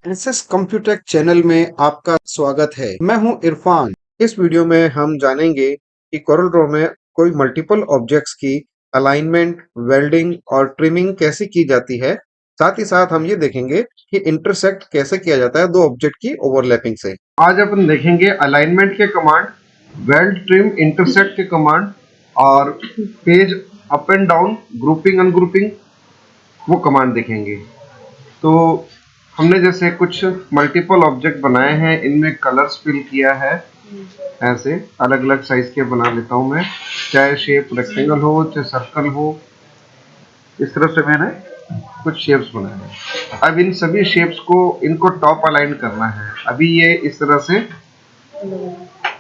SS कंप्यूटेक channel में आपका स्वागत है। मैं हूं इरफान। इस वीडियो में हम जानेंगे कि कोरल ड्रॉ में कोई मल्टीपल ऑब्जेक्ट्स की अलाइनमेंट, वेल्डिंग और ट्रिमिंग कैसे की जाती है। साथ ही साथ हम ये देखेंगे कि इंटरसेक्ट कैसे किया जाता है दो ऑब्जेक्ट की ओवरलैपिंग से। आज अपन देखेंगे अलाइनमेंट के कमांड, वेल्ड, ट्रिम, इंटरसेक्ट के कमांड और page up and down, grouping, ungrouping, वो कमांड देखेंगे। तो हमने जैसे कुछ मल्टीपल ऑब्जेक्ट बनाए हैं, इनमें कलर्स फिल किया है, ऐसे अलग अलग साइज के बना लेता हूं मैं, चाहे शेप रेक्टेंगल हो चाहे सर्कल हो। इस तरह से मैंने कुछ शेप्स बनाए हैं। अब इन सभी शेप्स को इनको टॉप अलाइन करना है। अभी ये इस तरह से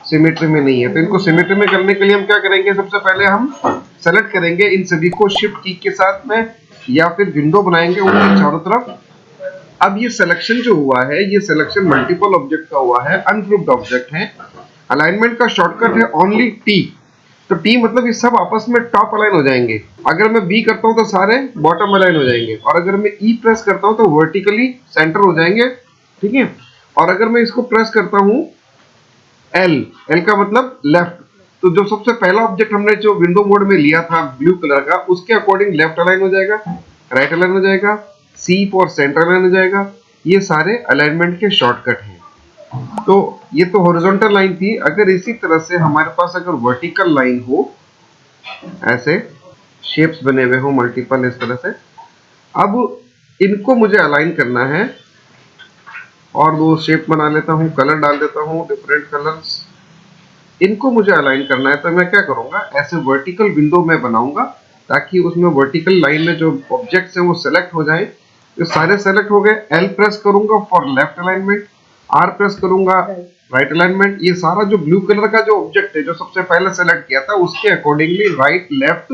सिमेट्री में नहीं है, तो इनको सिमेट्री में करने के लिए हम क्या करेंगे, सबसे पहले हम सेलेक्ट करेंगे इन सभी को शिफ्ट की के साथ में, या फिर विंडो बनाएंगे उनके चारों तरफ। अब ये सिलेक्शन जो हुआ है, ये सिलेक्शन मल्टीपल ऑब्जेक्ट का हुआ है, अनग्रुप्ड ऑब्जेक्ट है। अलाइनमेंट का शॉर्टकट है ओनली टी। तो टी मतलब ये सब आपस में टॉप अलाइन हो जाएंगे। अगर मैं बी करता हूं तो सारे बॉटम अलाइन हो जाएंगे, और अगर मैं ई प्रेस करता हूं तो वर्टिकली सेंटर हो जाएंगे, ठीक है। और अगर मैं इसको प्रेस करता हूं एल, एल का मतलब लेफ्ट, तो जो सबसे पहला ऑब्जेक्ट हमने जो विंडो मोड में लिया था ब्लू कलर का, उसके अकॉर्डिंग लेफ्ट अलाइन हो जाएगा, राइट अलाइन हो जाएगा, सी फॉर सेंटर अलाइन हो जाएगा। ये सारे अलाइनमेंट के शॉर्टकट हैं। तो ये तो हॉरिजॉन्टल लाइन थी। अगर इसी तरह से हमारे पास अगर वर्टिकल लाइन हो, ऐसे शेप्स बने हुए हो मल्टीपल इस तरह से, अब इनको मुझे अलाइन करना है, और वो शेप बना लेता हूँ, कलर डाल देता हूँ, डिफरेंट कलर्स, इनको मुझे अलाइन करना है। तो मैं क्या करूंगा, ऐसे वर्टिकल विंडो में बनाऊंगा, ताकि उसमें वर्टिकल लाइन में जो ऑब्जेक्ट्स हैं वो सेलेक्ट हो जाए। तो सारे सेलेक्ट हो गए। एल प्रेस करूंगा for left alignment, are press करूंगा राइट अलाइनमेंट। ये सारा जो ब्लू कलर का जो ऑब्जेक्ट है जो सबसे पहले सेलेक्ट किया था, उसके accordingly right, left,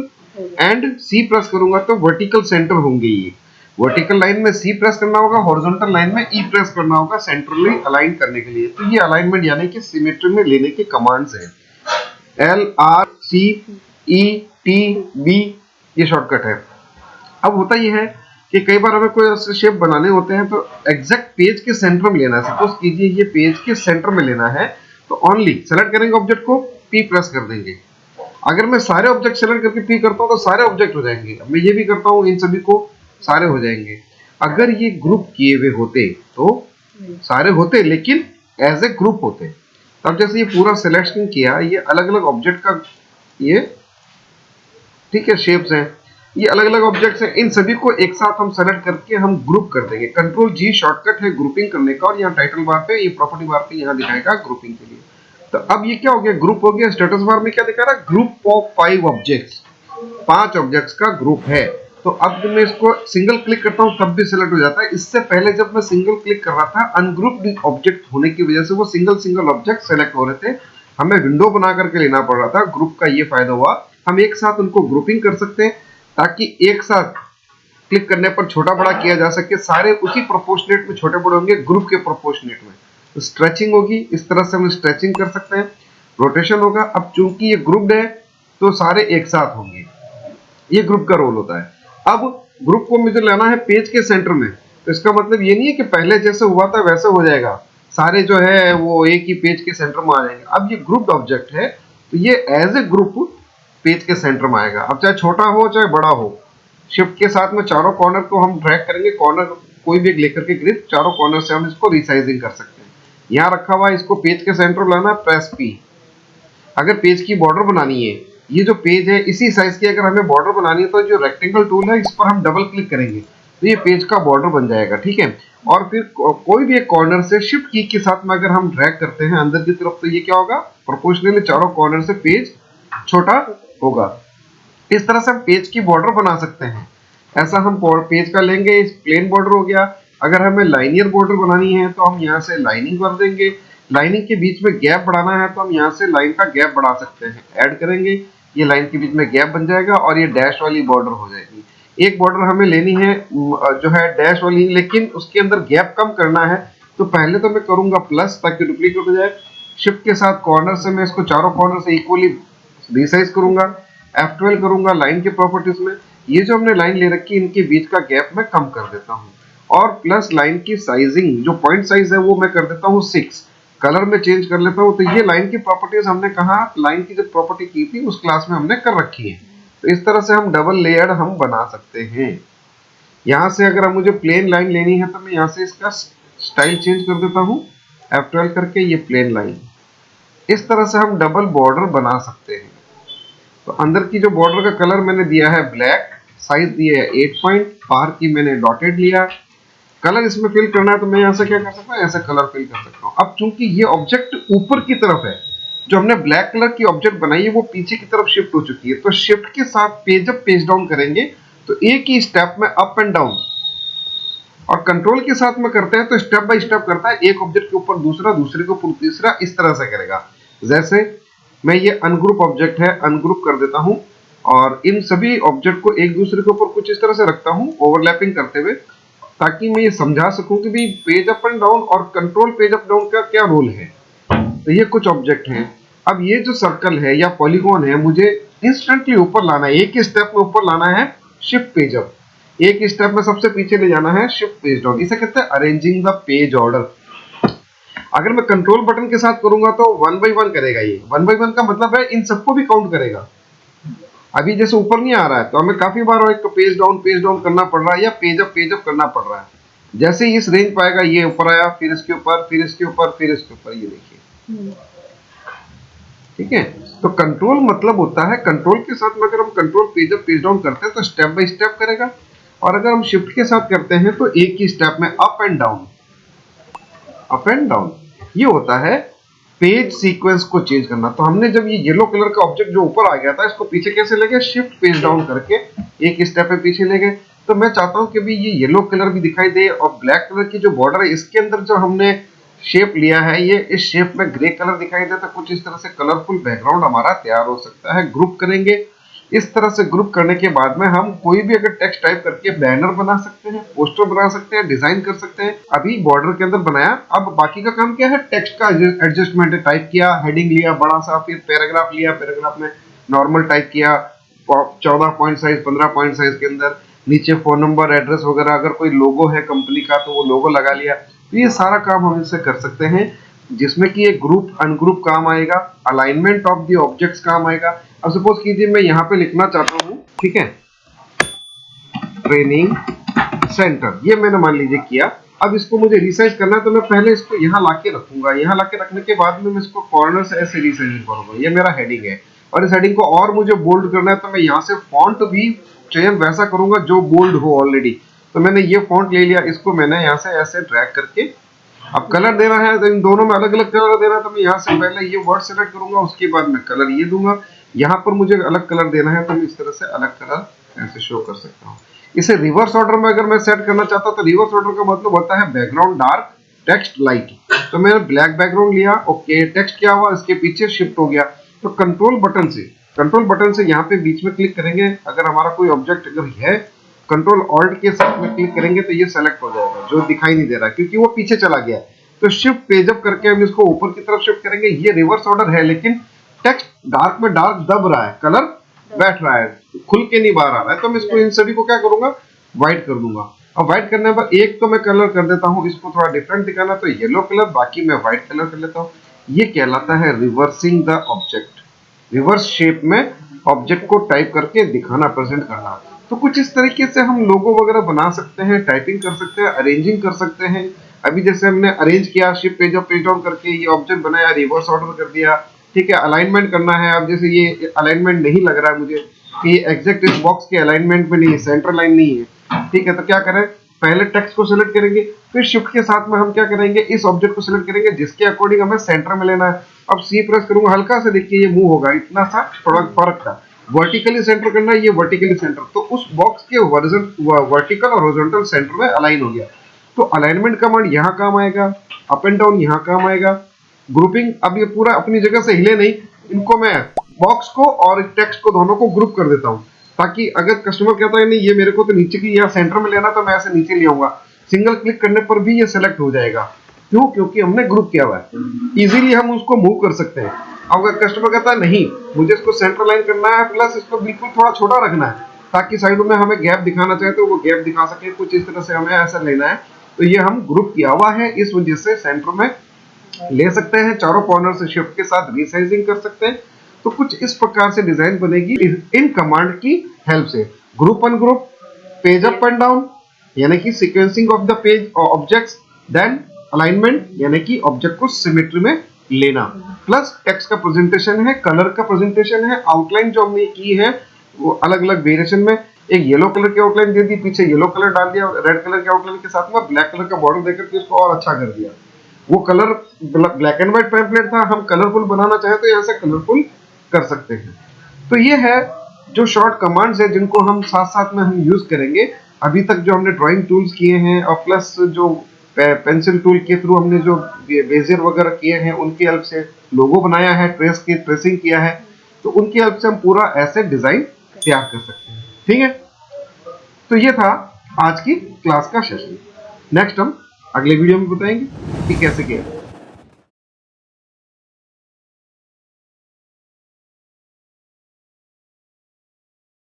and C press करूंगा तो वर्टिकल सेंटर होंगे। ये वर्टिकल लाइन में सी प्रेस करना होगा, हॉरिजॉन्टल लाइन में ई प्रेस करना होगा सेंट्रली अलाइन करने के लिए। तो ये अलाइनमेंट यानी कि सिमेट्री में लेने के कमांड्स हैं। L, R, C, E, T, B, ये शॉर्टकट है। अब होता यह है कि कई बार हमें कोई ऐसे शेप बनाने होते हैं, तो एग्जैक्ट पेज के सेंटर में लेना है। सपोज कीजिए ये पेज के सेंटर में लेना है, तो ओनली सेलेक्ट करेंगे ऑब्जेक्ट को, पी प्रेस कर देंगे। अगर मैं सारे ऑब्जेक्ट सेलेक्ट करके पी करता हूं तो सारे ऑब्जेक्ट हो जाएंगे। अब मैं ये भी करता हूं, इन सभी को, सारे हो जाएंगे। अगर ये ग्रुप किए हुए होते तो सारे होते, लेकिन एज ए ग्रुप होते। तब जैसे ये पूरा सिलेक्शन किया, ये अलग अलग ऑब्जेक्ट का, ये ठीक है शेप्स हैं, ये अलग अलग ऑब्जेक्ट्स हैं, इन सभी को एक साथ हम सेलेक्ट करके हम ग्रुप कर देंगे। कंट्रोल जी शॉर्टकट है ग्रुपिंग करने का, और यहाँ टाइटल बार पे, ये प्रॉपर्टी बार पे यहाँ दिखाएगा ग्रुपिंग के लिए। तो अब ये क्या हो गया, ग्रुप हो गया। स्टेटस बार में क्या दिखा रहा है, ग्रुप ऑफ 5 ऑब्जेक्ट्स, 5 ऑब्जेक्ट्स का ग्रुप है। तो अब जब मैं इसको सिंगल क्लिक करता हूं तब भी सिलेक्ट हो जाता है। इससे पहले जब मैं सिंगल क्लिक कर रहा था, अनग्रुप्ड ऑब्जेक्ट होने की वजह से वो सिंगल सिंगल ऑब्जेक्ट सेलेक्ट हो रहे थे, हमें विंडो बना करके लेना पड़ रहा था। ग्रुप का ये फायदा हुआ, हम एक साथ उनको ग्रुपिंग कर सकते हैं, ताकि एक साथ क्लिक करने पर छोटा बड़ा किया जा सके। सारे उसी प्रोपोर्शनेट में छोटे बड़े होंगे, ग्रुप के प्रोपोर्शनेट में। तो स्ट्रेचिंग होगी, इस तरह से हम स्ट्रेचिंग कर सकते हैं। रोटेशन होगा, अब चूंकि ये ग्रुप्ड है तो सारे एक साथ होंगे, ये ग्रुप का रोल होता है। अब ग्रुप को मुझे लाना है पेज के सेंटर में, तो इसका मतलब ये नहीं है कि पहले जैसे हुआ था वैसे हो जाएगा, सारे जो है वो एक ही पेज के सेंटर में आ जाएंगे। अब ये ग्रुप्ड ऑब्जेक्ट है, तो ये एज ए ग्रुप पेज के सेंटर में आएगा। अब चाहे छोटा हो चाहे बड़ा हो, शिफ्ट के साथ में चारों कॉर्नर को हम ड्रैग करेंगे, कॉर्नर कोई भी लेकर के ग्रिप, चारों कॉर्नर से हम इसको रिसाइजिंग कर सकते हैं। यहाँ रखा हुआ है, इसको पेज के सेंटर लाना, प्रेस पी। अगर पेज की बॉर्डर बनानी है, ये जो पेज है इसी साइज की अगर हमें बॉर्डर बनानी है, तो जो रेक्टेंगल टूल है इस पर हम डबल क्लिक करेंगे तो ये पेज का बॉर्डर बन जाएगा, ठीक है। और फिर कोई भी एक कॉर्नर से शिफ्ट की के साथ में अगर हम ड्रैग करते हैं अंदर की तरफ, तो ये क्या होगा, प्रोपोर्शनली चारों कॉर्नर से पेज छोटा होगा। इस तरह से हम पेज की बॉर्डर बना सकते हैं। ऐसा हम पेज का लेंगे, इस प्लेन बॉर्डर हो गया। अगर हमें लाइनियर बॉर्डर बनानी है तो हम यहाँ से लाइनिंग कर देंगे। लाइनिंग के बीच में गैप बढ़ाना है तो हम यहाँ से लाइन का गैप बढ़ा सकते हैं, ऐड करेंगे, ये लाइन के बीच में गैप बन जाएगा और ये डैश वाली बॉर्डर हो जाएगी। एक बॉर्डर हमें लेनी है जो है डैश वाली, लेकिन उसके अंदर गैप कम करना है, तो पहले तो मैं करूंगा प्लस ताकि डुप्लीकेट हो जाए। शिफ्ट के साथ कॉर्नर से मैं इसको चारों कॉर्नर से इक्वली रिसाइज करूंगा, F12 करूंगा लाइन के प्रॉपर्टीज में। ये जो हमने लाइन ले रखी है, इनके बीच का गैप मैं कम कर देता हूँ, और प्लस लाइन की साइजिंग, जो पॉइंट साइज है वो मैं कर देता हूँ 6, कलर में चेंज कर लेता हूँ। तो ये लाइन की प्रॉपर्टीज हमने कहा लाइन की जो प्रॉपर्टी की थी उस क्लास में हमने कर रखी है। तो इस तरह से हम डबल लेयर्ड हम बना सकते हैं। यहाँ से अगर हम मुझे प्लेन लाइन लेनी है तो मैं यहाँ से इसका स्टाइल चेंज कर देता हूँ F12 करके, ये प्लेन लाइन। इस तरह से हम डबल बॉर्डर बना सकते हैं। तो अंदर की जो बॉर्डर का कलर मैंने दिया है ब्लैक, साइज दिया है 8 पॉइंट, बाहर की मैंने डॉटेड लिया। कलर इसमें फिल करना है तो मैं यहाँ से क्या कर सकता हूँ, ऐसे कलर फिल कर सकता हूँ। अब चूंकि ये ऑब्जेक्ट ऊपर की तरफ है, जो हमने ब्लैक कलर की ऑब्जेक्ट बनाई है वो पीछे की तरफ शिफ्ट हो चुकी है। तो शिफ्ट के साथ जब पेज डाउन करेंगे तो एक ही स्टेप में अप एंड डाउन, और कंट्रोल के साथ में करते हैं तो स्टेप बाय स्टेप करता है, एक ऑब्जेक्ट के ऊपर दूसरा, दूसरे के ऊपर तीसरा, इस तरह से करेगा। जैसे मैं ये अनग्रुप ऑब्जेक्ट है, अनग्रुप कर देता हूं और इन सभी ऑब्जेक्ट को एक दूसरे के ऊपर कुछ इस तरह से रखता हूं ओवरलैपिंग करते हुए, ताकि मैं ये समझा सकूं कि भाई पेज अप एंड डाउन और कंट्रोल पेज अप डाउन का क्या रोल है। तो ये कुछ ऑब्जेक्ट हैं। अब ये जो सर्कल है या पॉलीगॉन है मुझे इंस्टेंटली ऊपर लाना है, एक ही स्टेप में ऊपर लाना है शिफ्ट पेज अप, एक स्टेप में सबसे पीछे ले जाना है शिफ्ट पेज डाउन। इसे कहते हैं अरेंजिंग द पेज ऑर्डर। अगर मैं कंट्रोल बटन के साथ करूंगा तो 1 बाय 1 करेगा। ये 1 बाय 1 का मतलब है इन सबको भी काउंट करेगा। अभी जैसे ऊपर नहीं आ रहा है तो हमें काफी बार एक तो पेज डाउन करना पड़ रहा है या पेज अप करना पड़ रहा है। जैसे ही इस रेंज पाएगा ये ऊपर आया, फिर इसके ऊपर, फिर इसके ऊपर, फिर इसके ऊपर, ये देखिए। ठीक है, तो कंट्रोल मतलब होता है कंट्रोल के साथ में अगर हम control page up page down करते हैं तो स्टेप बाय स्टेप करेगा, और अगर हम शिफ्ट के साथ करते हैं तो एक ही स्टेप में up and down, up and down. ये होता है पेज सीक्वेंस को चेंज करना। तो हमने जब ये येलो कलर का ऑब्जेक्ट जो ऊपर आ गया था इसको पीछे कैसे ले गए, शिफ्ट पेज डाउन करके एक स्टेप में पीछे ले गए। तो मैं चाहता हूं कि भी ये येलो कलर भी दिखाई दे और ब्लैक कलर की जो बॉर्डर है इसके अंदर जो हमने शेप लिया है ये इस शेप में ग्रे कलर दिखाई दे, तो कुछ इस तरह से कलरफुल बैकग्राउंड हमारा तैयार हो सकता है। ग्रुप करेंगे, इस तरह से ग्रुप करने के बाद में हम कोई भी अगर टेक्स्ट टाइप करके बैनर बना सकते हैं, पोस्टर बना सकते हैं, डिजाइन कर सकते हैं। अभी बॉर्डर के अंदर बनाया, अब बाकी का काम क्या है, टेक्स्ट का एडजस्टमेंट है। टाइप किया, हेडिंग लिया बड़ा सा, फिर पैराग्राफ लिया, पैराग्राफ में नॉर्मल टाइप किया 14 पॉइंट साइज 15 पॉइंट साइज के अंदर, नीचे फोन नंबर एड्रेस वगैरह, अगर कोई लोगो है कंपनी का तो वो लोगो लगा लिया। तो ये सारा काम हम इससे कर सकते हैं, जिसमें कि एक ग्रुप अनग्रुप काम आएगा, अलाइनमेंट ऑफ द ऑब्जेक्ट्स काम आएगा। अब सपोज कीजिए मैं यहाँ पे लिखना चाहता हूँ, ठीक है, ट्रेनिंग सेंटर, ये मैंने मान लीजिए किया। अब इसको मुझे रिसाइज करना है तो मैं पहले इसको यहाँ लाके रखूंगा, यहाँ लाके रखने के बाद में मैं इसको कॉर्नर से ऐसे रिसाइज करूंगा। ये मेरा हेडिंग है और इस हेडिंग को और मुझे बोल्ड करना है तो मैं यहाँ से फॉन्ट भी चयन वैसा करूंगा जो बोल्ड हो ऑलरेडी। तो मैंने ये फॉन्ट ले लिया, इसको मैंने यहाँ से ऐसे ड्रैग करके, अब कलर देना है तो इन दोनों में अलग अलग कलर देना है तो मैं यहाँ से पहले ये वर्ड सेलेक्ट करूंगा, उसके बाद मैं कलर ये दूंगा। यहाँ पर मुझे अलग कलर देना है तो मैं इस तरह से अलग कलर ऐसे शो कर सकता हूँ। इसे रिवर्स ऑर्डर में अगर मैं सेट करना चाहता हूँ तो रिवर्स ऑर्डर का मतलब होता है बैकग्राउंड डार्क टेक्स्ट लाइट। तो मैंने ब्लैक बैकग्राउंड लिया, ओके, टेक्स्ट क्या हुआ, इसके पीछे शिफ्ट हो गया। तो कंट्रोल बटन से यहाँ पे बीच में क्लिक करेंगे, अगर हमारा कोई ऑब्जेक्ट अगर है कंट्रोल ऑल्ट के साथ में क्लिक करेंगे तो ये सेलेक्ट हो जाएगा, जो दिखाई नहीं दे रहा क्योंकि वो पीछे चला गया है। तो शिफ्ट पेज अप करके हम इसको ऊपर की तरफ शिफ्ट करेंगे। ये रिवर्स ऑर्डर है लेकिन टेक्स्ट डार्क में डार्क दब रहा है, कलर बैठ रहा है, खुल के नहीं बाहर आ रहा है। तो मैं इसको इन सभी को क्या करूंगा, व्हाइट कर दूंगा। अब व्हाइट करने पर एक तो मैं कलर कर देता हूँ, इसको थोड़ा डिफरेंट दिखाना तो येलो कलर, बाकी मैं व्हाइट कलर कर लेता हूँ। ये कहलाता है reversing the object, reverse shape में ऑब्जेक्ट को टाइप करके दिखाना, प्रेजेंट करना। तो कुछ इस तरीके से हम लोगो वगैरह बना सकते हैं, टाइपिंग कर सकते हैं, अरेंजिंग कर सकते हैं। अभी जैसे हमने अरेंज किया, shift page up page down करके ये ऑब्जेक्ट बनाया, रिवर्स ऑर्डर कर दिया, ठीक है। अलाइनमेंट करना है, अब जैसे ये अलाइनमेंट नहीं लग रहा है मुझे कि ये एग्जैक्ट इस बॉक्स के अलाइनमेंट में नहीं है, सेंटर लाइन नहीं है, ठीक है। तो क्या करें, पहले टेक्स्ट को सिलेक्ट करेंगे, फिर शिफ्ट के साथ में हम क्या करेंगे, इस ऑब्जेक्ट को सिलेक्ट करेंगे जिसके अकॉर्डिंग हमें सेंटर में लेना है। अब सी प्रेस करूंगा, हल्का से देखिए ये मूव होगा, इतना सा थोड़ा फर्क था। वर्टिकली सेंटर करना है, ये वर्टिकली सेंटर, तो उस बॉक्स के वर्टिकल और हॉरिजॉन्टल सेंटर में अलाइन हो गया। तो अलाइनमेंट कमांड यहाँ काम आएगा, अप एंड डाउन यहाँ काम आएगा, ग्रुपिंग, अब ये पूरा अपनी जगह से हिले नहीं, इनको मैं बॉक्स को और टेक्स्ट को दोनों को ग्रुप कर देता हूँ, ताकि अगर कस्टमर कहता है नहीं ये मेरे को तो नीचे की या सेंटर में लेना, तो मैं ऐसे नीचे ले आऊंगा, सिंगल क्लिक करने पर भी ये सेलेक्ट हो जाएगा। क्यों, क्योंकि हमने ग्रुप किया हुआ है, इजीली हम उसको मूव कर सकते हैं। अगर कस्टमर कहता है नहीं मुझे इसको सेंटर लाइन करना है प्लस इसको बिल्कुल थोड़ा छोटा रखना है, ताकि साइडों में हमें गैप दिखाना चाहे तो वो गैप दिखा सके, कुछ इस तरह से हमें ऐसा लेना है। तो ये हम ग्रुप किया हुआ है, इस वजह से सेंटर में ले सकते हैं, चारों कॉर्नर से शिफ्ट के साथ रीसाइजिंग कर सकते हैं। तो कुछ इस प्रकार से डिजाइन बनेगी इन कमांड की हेल्प से। Group ungroup, page up and down यानी कि सीक्वेंसिंग ऑफ द पेज और ऑब्जेक्ट्स, देन अलाइनमेंट यानी कि ऑब्जेक्ट को सिमेट्री में लेना, प्लस टेक्स्ट का प्रेजेंटेशन है, कलर का प्रेजेंटेशन है, आउटलाइन जो हमने की है वो अलग अलग वेरिएशन में, एक येलो कलर की आउटलाइन दे दी, पीछे येलो कलर डाल दिया, रेड कलर की आउटलाइन के साथ में ब्लैक कलर का बॉर्डर देकर के उसको और अच्छा कर दिया। वो colour black and white template था, हम कलरफुल बनाना चाहे तो यहाँ से कलरफुल कर सकते हैं। तो ये है जो शॉर्ट कमांड्स है जिनको हम साथ साथ में हम यूज करेंगे। अभी तक जो हमने ड्राइंग टूल्स किए हैं और प्लस जो पेंसिल टूल के थ्रू हमने जो बेजियर वगैरह किए हैं उनकी हेल्प से लोगो बनाया है, ट्रेसिंग किया है, तो उनकी हेल्प से हम पूरा ऐसे डिजाइन तैयार कर सकते हैं। ठीक है, तो ये था आज की क्लास का सेशन। नेक्स्ट हम अगले वीडियो में बताएंगे कि कैसे किया।